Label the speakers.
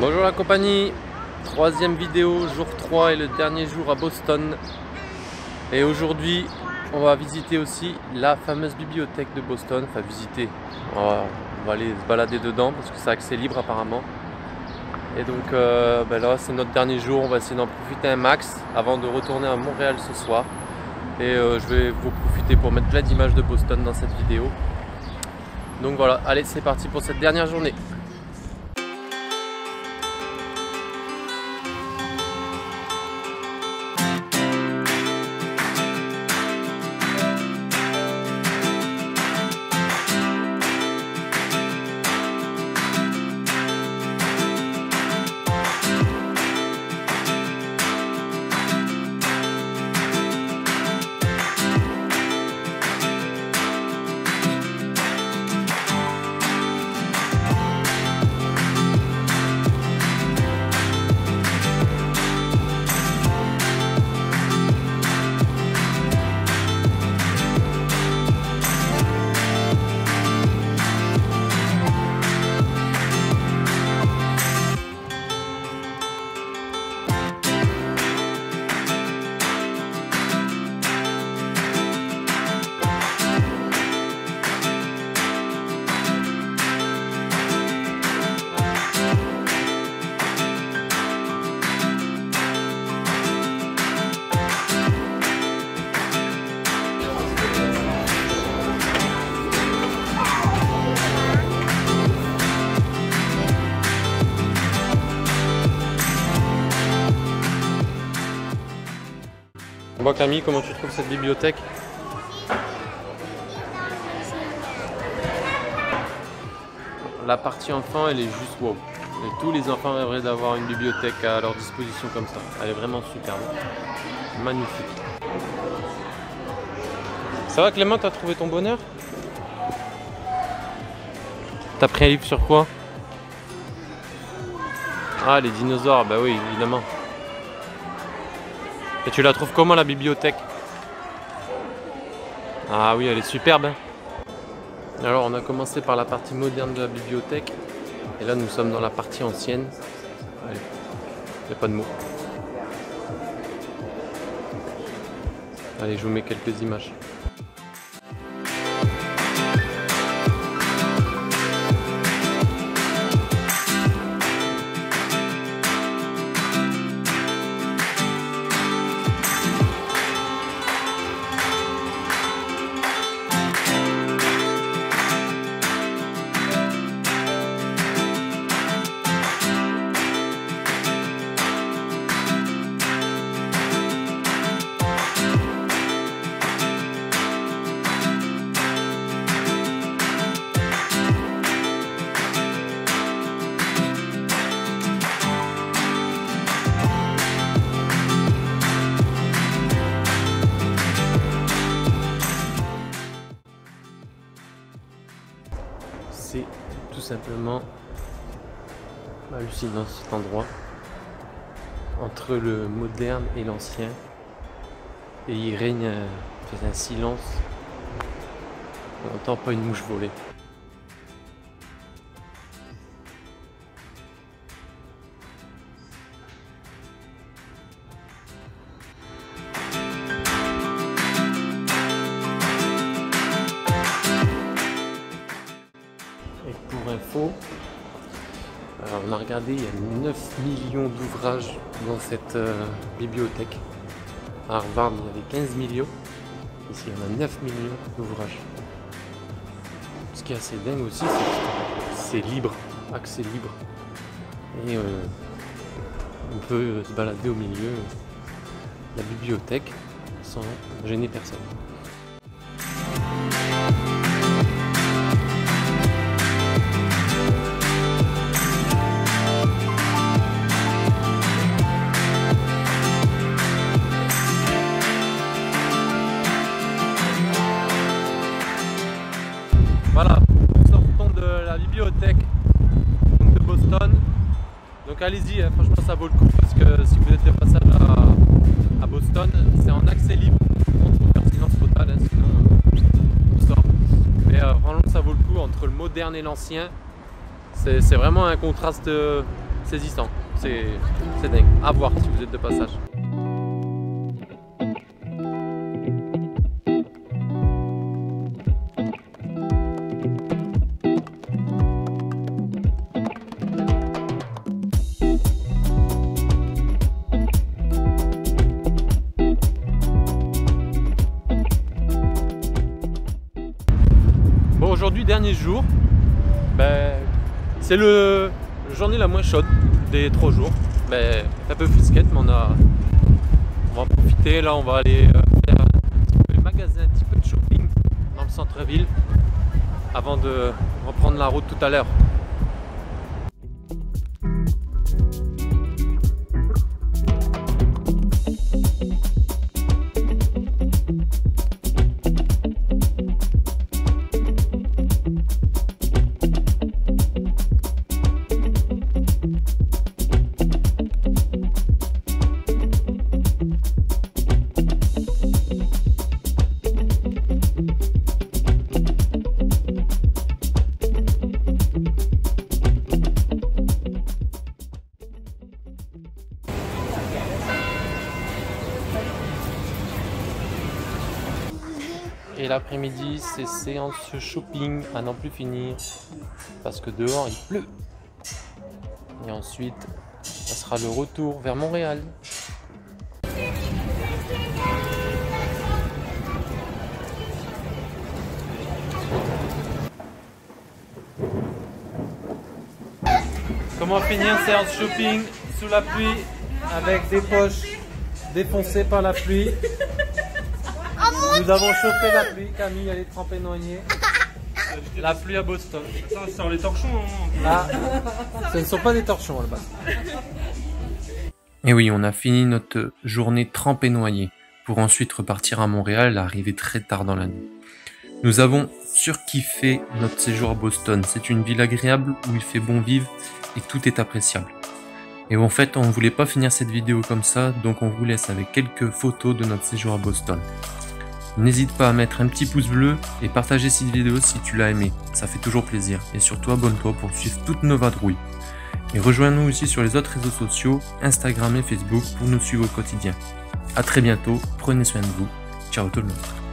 Speaker 1: Bonjour la compagnie, troisième vidéo, jour 3 et le dernier jour à Boston. Et aujourd'hui, on va visiter aussi la fameuse bibliothèque de Boston. Enfin visiter, on va aller se balader dedans parce que c'est accès libre apparemment. Et donc là c'est notre dernier jour, on va essayer d'en profiter un max avant de retourner à Montréal ce soir. Et je vais vous profiter pour mettre plein d'images de Boston dans cette vidéo. Donc voilà, allez c'est parti pour cette dernière journée. Bon Camille, comment tu trouves cette bibliothèque? La partie enfant, elle est juste wow. Et tous les enfants rêveraient d'avoir une bibliothèque à leur disposition comme ça. Elle est vraiment superbe. Magnifique. Ça va Clément, t'as trouvé ton bonheur? T'as pris un livre sur quoi? Ah, les dinosaures, bah oui, évidemment. Et tu la trouves comment la bibliothèque? Ah oui, elle est superbe. Hein. Alors on a commencé par la partie moderne de la bibliothèque. Et là nous sommes dans la partie ancienne. Allez, il n'y a pas de mots. Allez, je vous mets quelques images. C'est tout simplement hallucinant cet endroit entre le moderne et l'ancien, et il règne un silence, on n'entend pas une mouche voler. Pour info, on a regardé, il y a 9 millions d'ouvrages dans cette bibliothèque. À Harvard, il y avait 15 millions. Ici, il y en a 9 millions d'ouvrages. Ce qui est assez dingue aussi, c'est que c'est libre, accès libre. Et on peut se balader au milieu de la bibliothèque sans gêner personne. Voilà, nous sortons de la bibliothèque de Boston. Donc allez-y, hein, franchement ça vaut le coup parce que si vous êtes de passage à Boston, c'est en accès libre. On faut faire silence total, hein, sinon on sort. Mais franchement ça vaut le coup entre le moderne et l'ancien. C'est vraiment un contraste saisissant. C'est dingue. À voir si vous êtes de passage. Bon, aujourd'hui, dernier jour, c'est la journée la moins chaude des 3 jours. Un peu frisquette, mais on va en profiter. Là, on va aller faire un petit peu de magasin, un petit peu de shopping dans le centre-ville avant de reprendre la route tout à l'heure. Et l'après-midi, c'est séance shopping à n'en plus finir parce que dehors il pleut. Et ensuite, ça sera le retour vers Montréal. Comment finir séance shopping sous la pluie avec des poches défoncées par la pluie? Nous avons chauffé la pluie, Camille elle est trempée noyée. La pluie à Boston.
Speaker 2: Ça sort les torchons.
Speaker 1: Ah, ce ne sont pas des torchons là-bas. Et oui, on a fini notre journée trempée noyée pour ensuite repartir à Montréal, arriver très tard dans la nuit. Nous avons surkiffé notre séjour à Boston. C'est une ville agréable où il fait bon vivre et tout est appréciable. Et en fait, on ne voulait pas finir cette vidéo comme ça, donc on vous laisse avec quelques photos de notre séjour à Boston. N'hésite pas à mettre un petit pouce bleu et partager cette vidéo si tu l'as aimé, ça fait toujours plaisir. Et surtout abonne-toi pour suivre toutes nos vadrouilles. Et rejoins-nous aussi sur les autres réseaux sociaux, Instagram et Facebook pour nous suivre au quotidien. A très bientôt, prenez soin de vous, ciao tout le monde.